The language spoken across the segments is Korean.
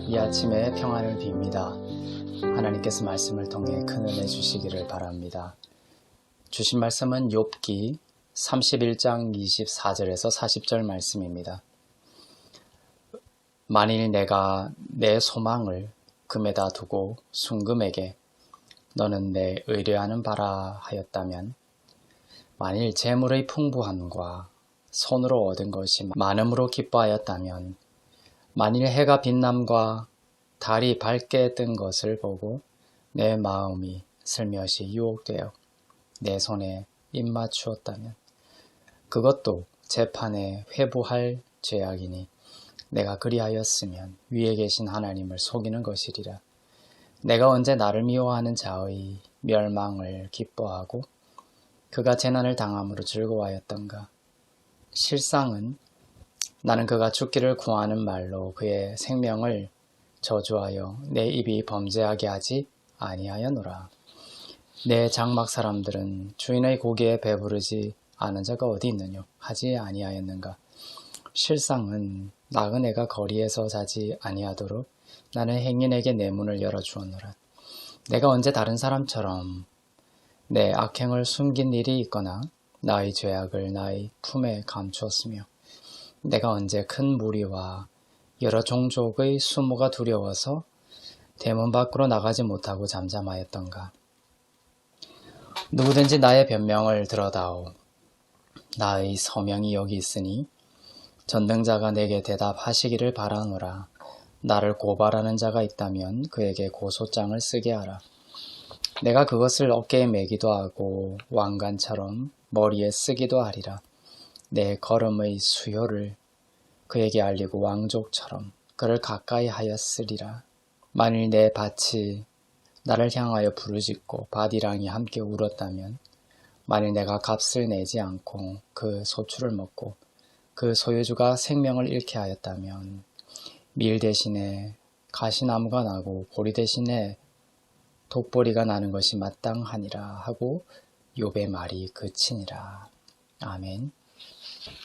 이 아침에 평안을 빕니다. 하나님께서 말씀을 통해 큰 은혜 주시기를 바랍니다. 주신 말씀은 욥기 31장 24절에서 40절 말씀입니다. 만일 내가 내 소망을 금에다 두고 순금에게 너는 내 의뢰하는 바라 하였다면, 만일 재물의 풍부함과 손으로 얻은 것이 많음으로 기뻐하였다면, 만일 해가 빛남과 달이 밝게 뜬 것을 보고 내 마음이 슬며시 유혹되어 내 손에 입맞추었다면, 그것도 재판에 회부할 죄악이니 내가 그리하였으면 위에 계신 하나님을 속이는 것이리라. 내가 언제 나를 미워하는 자의 멸망을 기뻐하고 그가 재난을 당함으로 즐거워하였던가. 실상은 나는 그가 죽기를 구하는 말로 그의 생명을 저주하여 내 입이 범죄하게 하지 아니하였노라. 내 장막 사람들은 주인의 고기에 배부르지 않은 자가 어디 있느뇨 하지 아니하였는가. 실상은 나그네가 거리에서 자지 아니하도록 나는 행인에게 내 문을 열어주었노라. 내가 언제 다른 사람처럼 내 악행을 숨긴 일이 있거나 나의 죄악을 나의 품에 감추었으며, 내가 언제 큰 무리와 여러 종족의 수모가 두려워서 대문 밖으로 나가지 못하고 잠잠하였던가. 누구든지 나의 변명을 들어다오. 나의 서명이 여기 있으니 전등자가 내게 대답하시기를 바라노라. 나를 고발하는 자가 있다면 그에게 고소장을 쓰게 하라. 내가 그것을 어깨에 매기도 하고 왕관처럼 머리에 쓰기도 하리라. 내 걸음의 수요를 그에게 알리고 왕족처럼 그를 가까이 하였으리라. 만일 내 밭이 나를 향하여 부르짖고 밭이랑이 함께 울었다면, 만일 내가 값을 내지 않고 그 소출을 먹고 그 소유주가 생명을 잃게 하였다면, 밀 대신에 가시나무가 나고 보리 대신에 독보리가 나는 것이 마땅하니라 하고 욥의 말이 그치니라. 아멘.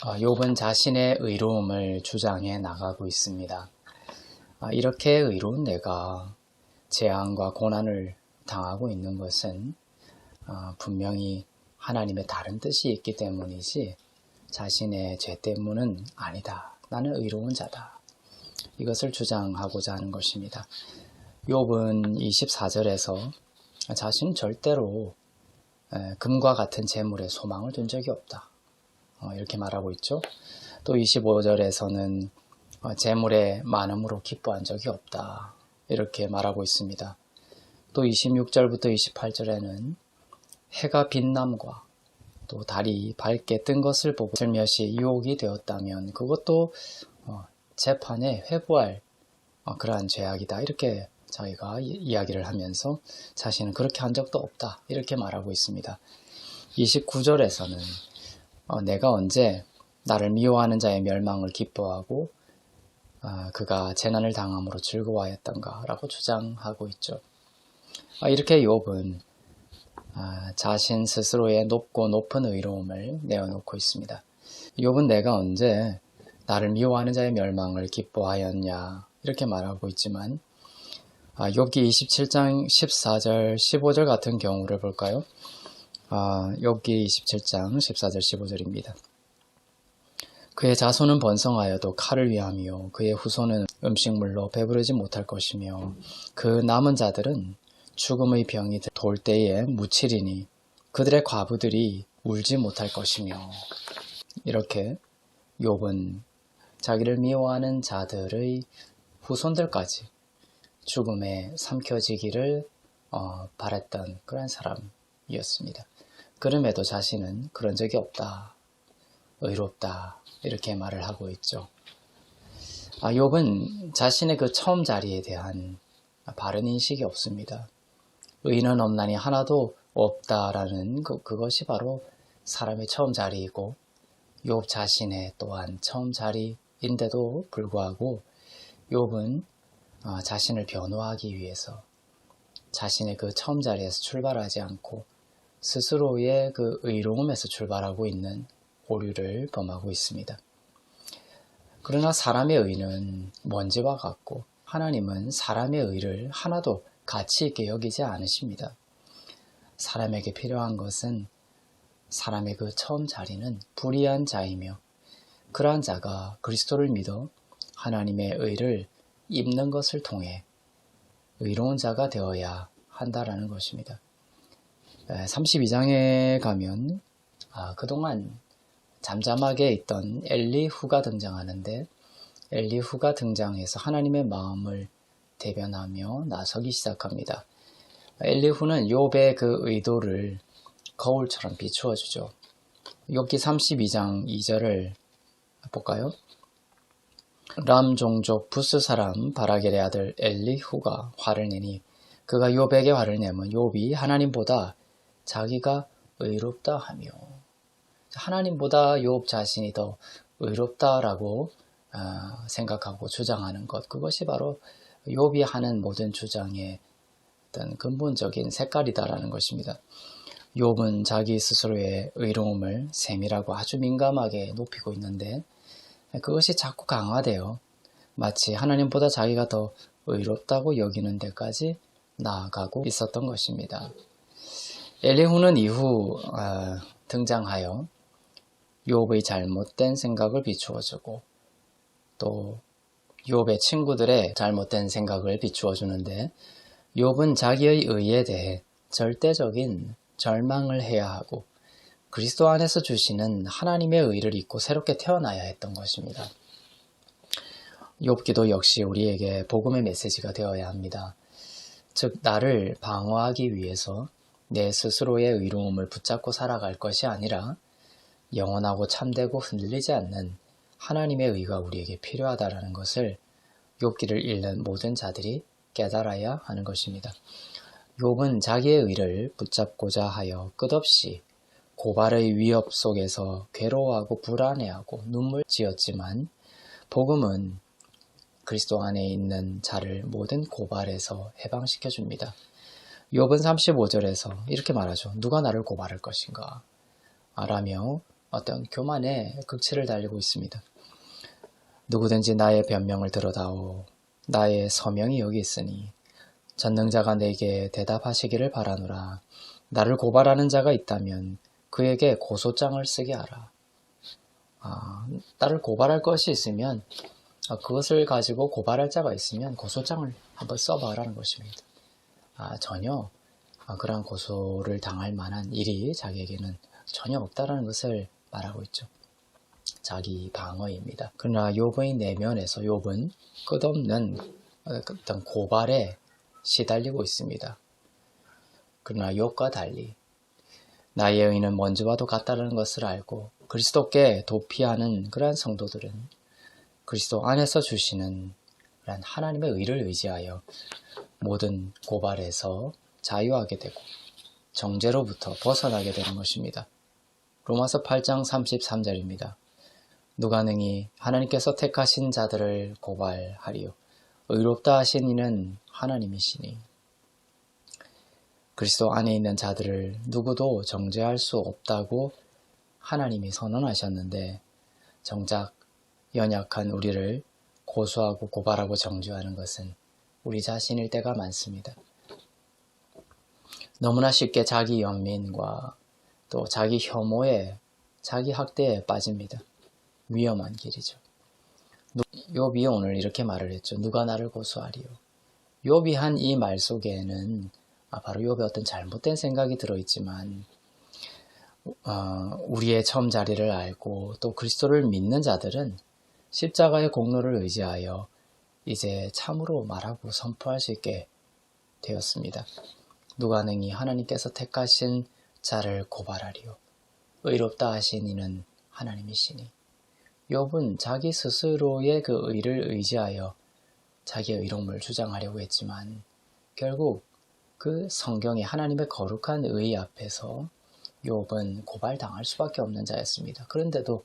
욥은 자신의 의로움을 주장해 나가고 있습니다. 이렇게 의로운 내가 재앙과 고난을 당하고 있는 것은 분명히 하나님의 다른 뜻이 있기 때문이지 자신의 죄 때문은 아니다. 나는 의로운 자다. 이것을 주장하고자 하는 것입니다. 욥은 24절에서 자신은 절대로 금과 같은 재물에 소망을 둔 적이 없다. 이렇게 말하고 있죠. 또 25절에서는 재물의 많음으로 기뻐한 적이 없다. 이렇게 말하고 있습니다. 또 26절부터 28절에는 해가 빛남과 또 달이 밝게 뜬 것을 보고 슬며시 유혹이 되었다면 그것도 재판에 회부할 그러한 죄악이다. 이렇게 자기가 이야기를 하면서 자신은 그렇게 한 적도 없다. 이렇게 말하고 있습니다. 29절에서는 내가 언제 나를 미워하는 자의 멸망을 기뻐하고 그가 재난을 당함으로 즐거워하였던가 라고 주장하고 있죠. 이렇게 욥은 자신 스스로의 높고 높은 의로움을 내어놓고 있습니다. 욥은 내가 언제 나를 미워하는 자의 멸망을 기뻐하였냐 이렇게 말하고 있지만, 욥기 27장 14절 15절 같은 경우를 볼까요? 욥기 27장 14절 15절입니다. 그의 자손은 번성하여도 칼을 위하며 그의 후손은 음식물로 배부르지 못할 것이며 그 남은 자들은 죽음의 병이 돌 때에 묻히리니 그들의 과부들이 울지 못할 것이며. 이렇게 욥은 자기를 미워하는 자들의 후손들까지 죽음에 삼켜지기를 바랬던 그런 사람이었습니다. 그럼에도 자신은 그런 적이 없다. 의롭다. 이렇게 말을 하고 있죠. 욥은 자신의 그 처음 자리에 대한 바른 인식이 없습니다. 의인은 없나니 하나도 없다라는 그것이 바로 사람의 처음 자리이고, 욥 자신의 또한 처음 자리인데도 불구하고 욥은 자신을 변호하기 위해서 자신의 그 처음 자리에서 출발하지 않고 스스로의 그 의로움에서 출발하고 있는 오류를 범하고 있습니다. 그러나 사람의 의는 먼지와 같고 하나님은 사람의 의를 하나도 가치 있게 여기지 않으십니다. 사람에게 필요한 것은 사람의 그 처음 자리는 불의한 자이며 그러한 자가 그리스도를 믿어 하나님의 의를 입는 것을 통해 의로운 자가 되어야 한다라는 것입니다. 32장에 가면 그동안 잠잠하게 있던 엘리후가 등장하는데 엘리후가 등장해서 하나님의 마음을 대변하며 나서기 시작합니다. 엘리후는 욥의 그 의도를 거울처럼 비추어 주죠. 욥기 32장 2절을 볼까요? 람 종족 부스 사람 바라겔의 아들 엘리후가 화를 내니 그가 욥에게 화를 내면 욥이 하나님보다 자기가 의롭다 하며 하나님보다 욥 자신이 더 의롭다라고 생각하고 주장하는 것, 그것이 바로 욥이 하는 모든 주장의 어떤 근본적인 색깔이다라는 것입니다. 욥은 자기 스스로의 의로움을 셈이라고 아주 민감하게 높이고 있는데 그것이 자꾸 강화되어 마치 하나님보다 자기가 더 의롭다고 여기는 데까지 나아가고 있었던 것입니다. 엘리후는 이후 등장하여 욥의 잘못된 생각을 비추어주고 또 욥의 친구들의 잘못된 생각을 비추어주는데 욥은 자기의 의에 대해 절대적인 절망을 해야 하고 그리스도 안에서 주시는 하나님의 의를 잊고 새롭게 태어나야 했던 것입니다. 욥기도 역시 우리에게 복음의 메시지가 되어야 합니다. 즉 나를 방어하기 위해서 내 스스로의 의로움을 붙잡고 살아갈 것이 아니라 영원하고 참되고 흔들리지 않는 하나님의 의가 우리에게 필요하다라는 것을 욥기를 읽는 모든 자들이 깨달아야 하는 것입니다. 욥은 자기의 의를 붙잡고자 하여 끝없이 고발의 위협 속에서 괴로워하고 불안해하고 눈물 지었지만 복음은 그리스도 안에 있는 자를 모든 고발에서 해방시켜 줍니다. 욥은 35절에서 이렇게 말하죠. 누가 나를 고발할 것인가? 라며 어떤 교만의 극치를 달리고 있습니다. 누구든지 나의 변명을 들어다오. 나의 서명이 여기 있으니 전능자가 내게 대답하시기를 바라노라. 나를 고발하는 자가 있다면 그에게 고소장을 쓰게 하라. 나를 고발할 것이 있으면 그것을 가지고 고발할 자가 있으면 고소장을 한번 써봐라는 것입니다. 전혀 그러한 고소를 당할 만한 일이 자기에게는 전혀 없다라는 것을 말하고 있죠. 자기 방어입니다. 그러나 욥의 내면에서 욥은 끝없는 어떤 고발에 시달리고 있습니다. 그러나 욥과 달리 나의 의는 먼지와도 같다는 것을 알고 그리스도께 도피하는 그러한 성도들은 그리스도 안에서 주시는 그러한 하나님의 의를 의지하여 모든 고발에서 자유하게 되고 정죄로부터 벗어나게 되는 것입니다. 로마서 8장 33절입니다. 누가 능히 하나님께서 택하신 자들을 고발하리요. 의롭다 하신 이는 하나님이시니. 그리스도 안에 있는 자들을 누구도 정죄할 수 없다고 하나님이 선언하셨는데 정작 연약한 우리를 고소하고 고발하고 정죄하는 것은 우리 자신일 때가 많습니다. 너무나 쉽게 자기 연민과 또 자기 혐오에 자기 학대에 빠집니다. 위험한 길이죠. 욥이 오늘 이렇게 말을 했죠. 누가 나를 고소하리요. 욥이 한 이 말 속에는 바로 욥의 어떤 잘못된 생각이 들어있지만 우리의 처음 자리를 알고 또 그리스도를 믿는 자들은 십자가의 공로를 의지하여 이제 참으로 말하고 선포할 수 있게 되었습니다. 누가 능히 하나님께서 택하신 자를 고발하리요. 의롭다 하신 이는 하나님이시니. 욥은 자기 스스로의 그 의를 의지하여 자기의 의로움을 주장하려고 했지만 결국 그 성경의 하나님의 거룩한 의 앞에서 욥은 고발당할 수밖에 없는 자였습니다. 그런데도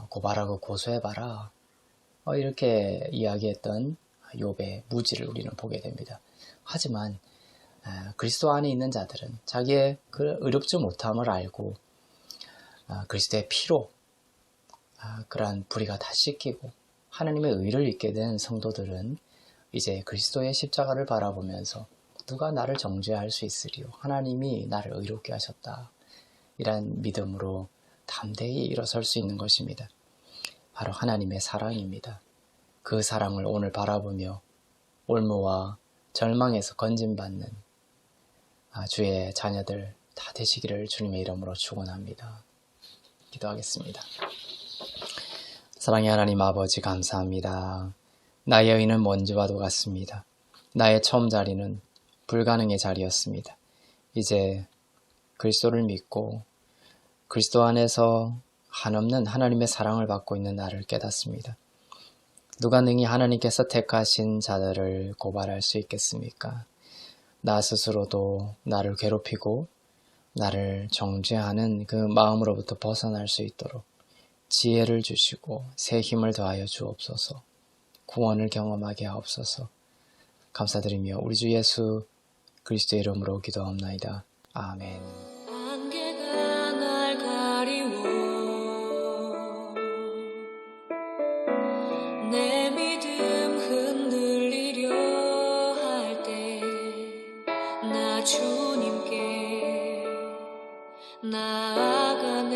고발하고 고소해봐라 이렇게 이야기했던 욥의 무지를 우리는 보게 됩니다. 하지만 그리스도 안에 있는 자들은 자기의 그 의롭지 못함을 알고 그리스도의 피로 그러한 불의가 다 씻기고 하나님의 의를 입게 된 성도들은 이제 그리스도의 십자가를 바라보면서 누가 나를 정죄할 수 있으리요? 하나님이 나를 의롭게 하셨다. 이란 믿음으로 담대히 일어설 수 있는 것입니다. 바로 하나님의 사랑입니다. 그 사랑을 오늘 바라보며 올무와 절망에서 건진받는 주의 자녀들 다 되시기를 주님의 이름으로 축원합니다. 기도하겠습니다. 사랑의 하나님 아버지 감사합니다. 나의 의는 먼지와도 같습니다. 나의 처음 자리는 불가능의 자리였습니다. 이제 그리스도를 믿고 그리스도 안에서 한없는 하나님의 사랑을 받고 있는 나를 깨닫습니다. 누가 능히 하나님께서 택하신 자들을 고발할 수 있겠습니까? 나 스스로도 나를 괴롭히고 나를 정죄하는 그 마음으로부터 벗어날 수 있도록 지혜를 주시고 새 힘을 더하여 주옵소서. 구원을 경험하게 하옵소서. 감사드리며 우리 주 예수 그리스도의 이름으로 기도하옵나이다. 아멘. 안개가 날 가리워 내 믿음 흔들리려 할 때 나 주님께 나아가네.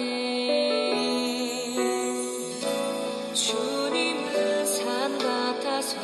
주님은 산 같아서